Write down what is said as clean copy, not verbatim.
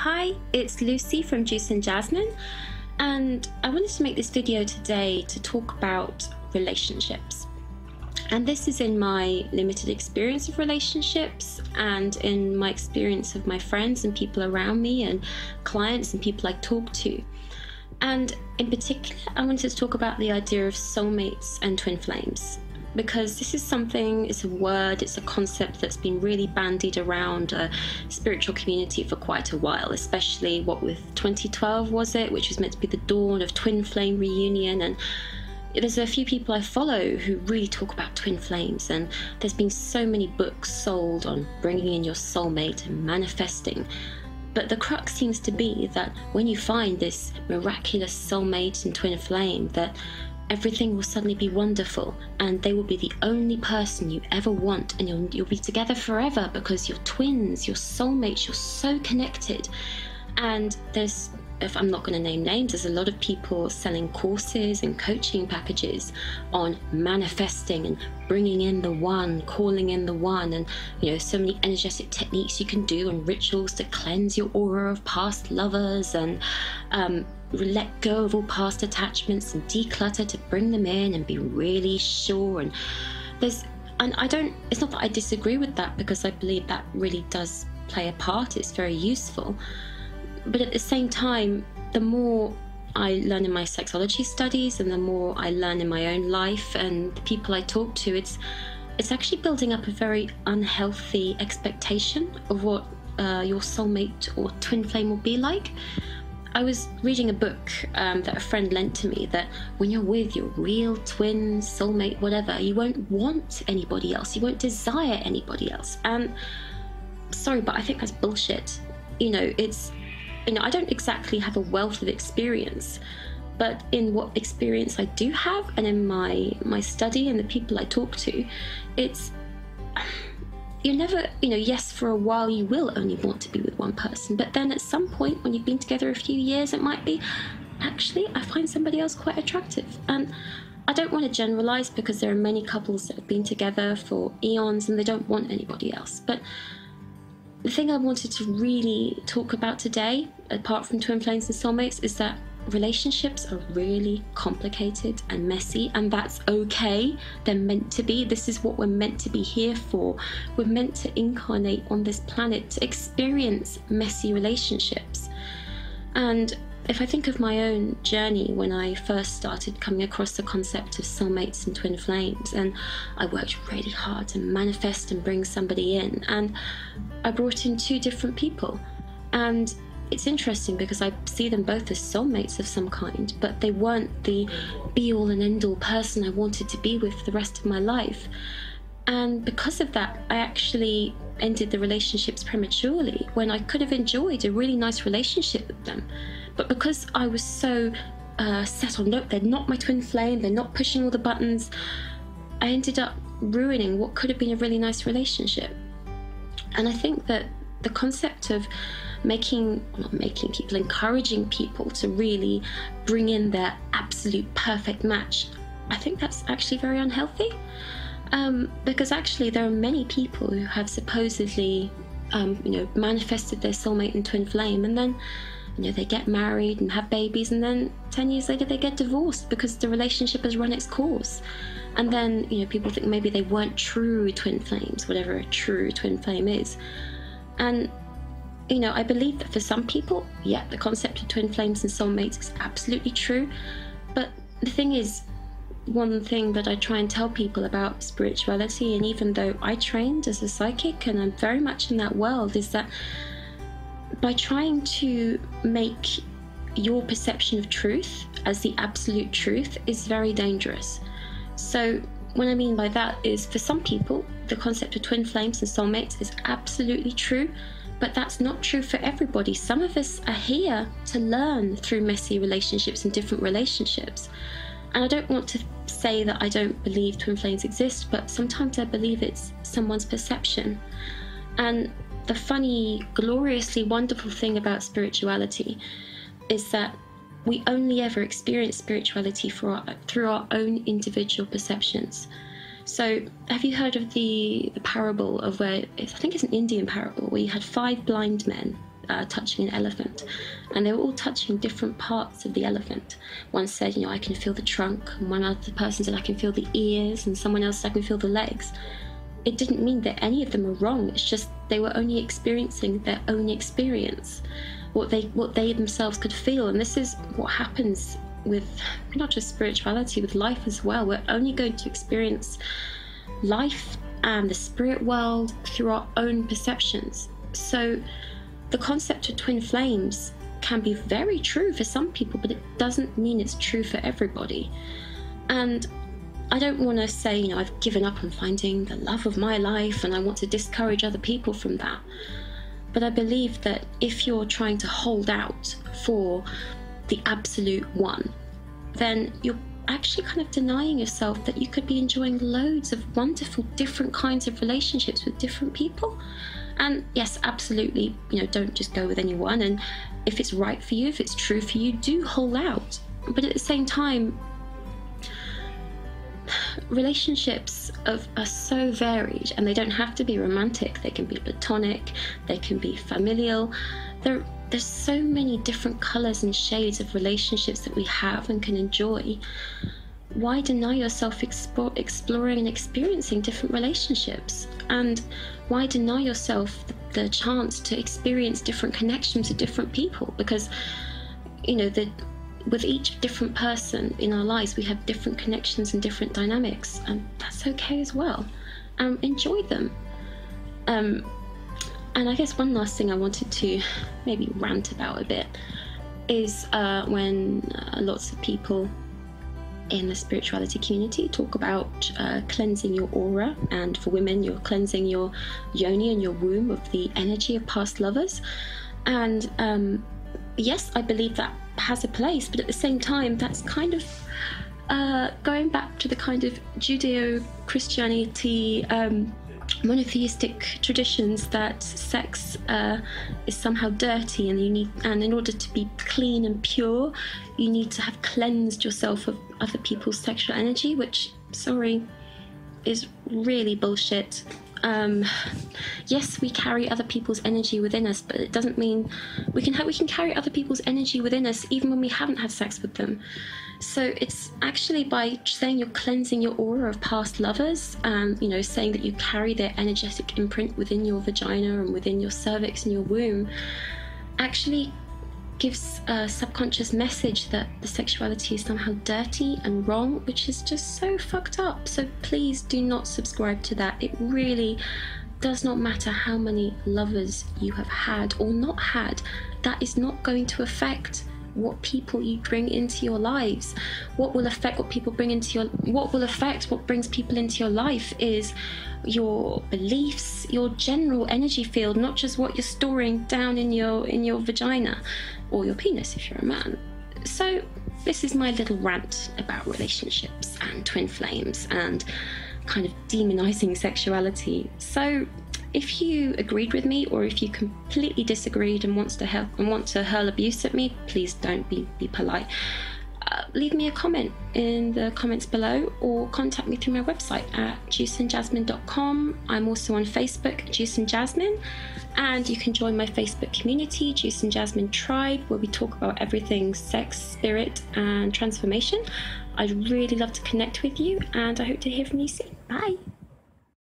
Hi, it's Lucy from Juice and Jasmine, and I wanted to make this video today to talk about relationships. And this is in my limited experience of relationships and in my experience of my friends and people around me and clients and people I talk to. And in particular, I wanted to talk about the idea of soulmates and twin flames, because this is something, it's a word, it's a concept that's been really bandied around a spiritual community for quite a while, especially what with 2012 was it, which was meant to be the dawn of twin flame reunion. And there's a few people I follow who really talk about twin flames, and there's been so many books sold on bringing in your soulmate and manifesting. But the crux seems to be that when you find this miraculous soulmate and twin flame, that everything will suddenly be wonderful and they will be the only person you ever want, and you'll be together forever because you're twins, you're soulmates, you're so connected. And there's, if I'm not going to name names, there's a lot of people selling courses and coaching packages on manifesting and bringing in the one, calling in the one, and so many energetic techniques you can do and rituals to cleanse your aura of past lovers and let go of all past attachments and declutter to bring them in and be really sure. And it's not that I disagree with that, because I believe that really does play a part, it's very useful. But at the same time, the more I learn in my sexology studies and the more I learn in my own life and the people I talk to, it's actually building up a very unhealthy expectation of what your soulmate or twin flame will be like. I was reading a book that a friend lent to me, that when you're with your real twin, soulmate, whatever, you won't want anybody else, you won't desire anybody else. And sorry, but I think that's bullshit. I don't exactly have a wealth of experience, but in what experience I do have and in my study and the people I talk to, you're never, yes, for a while you will only want to be with one person, but then at some point when you've been together a few years, it might be, actually, I find somebody else quite attractive. And I don't want to generalize, because there are many couples that have been together for eons and they don't want anybody else. But the thing I wanted to really talk about today, apart from twin flames and soulmates, is that relationships are really complicated and messy, and that's okay. They're meant to be. This is what we're meant to be here for. We're meant to incarnate on this planet to experience messy relationships. And if I think of my own journey when I first started coming across the concept of soulmates and twin flames, and I worked really hard to manifest and bring somebody in, and I brought in two different people. And it's interesting because I see them both as soulmates of some kind, but they weren't the be-all and end-all person I wanted to be with for the rest of my life. And because of that, I actually ended the relationships prematurely when I could have enjoyed a really nice relationship with them. But because I was so set on, nope, they're not my twin flame, they're not pushing all the buttons, I ended up ruining what could have been a really nice relationship. And I think that the concept of encouraging people to really bring in their absolute perfect match, I think that's actually very unhealthy. Because actually there are many people who have supposedly manifested their soulmate and twin flame, and then they get married and have babies, and then 10 years later they get divorced because the relationship has run its course. And then people think maybe they weren't true twin flames, whatever a true twin flame is. And I believe that for some people, yeah, the concept of twin flames and soulmates is absolutely true. But the thing is, one thing that I try and tell people about spirituality, and even though I trained as a psychic and I'm very much in that world, is that by trying to make your perception of truth as the absolute truth is very dangerous. So what I mean by that is, for some people, the concept of twin flames and soulmates is absolutely true, but that's not true for everybody. Some of us are here to learn through messy relationships and different relationships. And I don't want to say that I don't believe twin flames exist, but sometimes I believe it's someone's perception. And the funny, gloriously wonderful thing about spirituality is that we only ever experience spirituality through our own individual perceptions. So have you heard of the parable of where, I think it's an Indian parable, where you had 5 blind men touching an elephant, and they were all touching different parts of the elephant. One said, I can feel the trunk, and one other person said, I can feel the ears, and someone else said, I can feel the legs. It didn't mean that any of them were wrong. It's just they were only experiencing their own experience, what they themselves could feel. And this is what happens with not just spirituality, with life as well. We're only going to experience life and the spirit world through our own perceptions. So the concept of twin flames can be very true for some people, but it doesn't mean it's true for everybody. And I don't want to say, I've given up on finding the love of my life and I want to discourage other people from that. But I believe that if you're trying to hold out for the absolute one, then you're actually kind of denying yourself that you could be enjoying loads of wonderful different kinds of relationships with different people. And yes, absolutely, don't just go with anyone. And if it's right for you, if it's true for you, do hold out. But at the same time, relationships are so varied, and they don't have to be romantic. They can be platonic, they can be familial. There's so many different colors and shades of relationships that we have and can enjoy. Why deny yourself exploring and experiencing different relationships? And why deny yourself the chance to experience different connections with different people? Because with each different person in our lives, we have different connections and different dynamics, and that's okay as well. Enjoy them. And I guess one last thing I wanted to maybe rant about a bit is when lots of people in the spirituality community talk about cleansing your aura, and for women, you're cleansing your yoni and your womb of the energy of past lovers. And yes, I believe that has a place, but at the same time, that's kind of going back to the kind of Judeo-Christianity monotheistic traditions that sex is somehow dirty, and in order to be clean and pure, you need to have cleansed yourself of other people's sexual energy, which, sorry, is really bullshit. Yes, we carry other people's energy within us, but it doesn't mean we can carry other people's energy within us even when we haven't had sex with them. So it's actually by saying you're cleansing your aura of past lovers, saying that you carry their energetic imprint within your vagina and within your cervix and your womb, actually gives a subconscious message that the sexuality is somehow dirty and wrong, which is just so fucked up. So please do not subscribe to that. It really does not matter how many lovers you have had or not had. That is not going to affect what people you bring into your lives. What will affect what brings people into your life is your beliefs, your general energy field, not just what you're storing down in your vagina or your penis if you're a man. So this is my little rant about relationships and twin flames and kind of demonizing sexuality. So if you agreed with me, or if you completely disagreed and want to hurl abuse at me, please don't be polite. Leave me a comment in the comments below, or contact me through my website at juiceandjasmine.com. I'm also on Facebook, Juice and Jasmine, and you can join my Facebook community, Juice and Jasmine Tribe, where we talk about everything sex, spirit, and transformation. I'd really love to connect with you, and I hope to hear from you soon. Bye.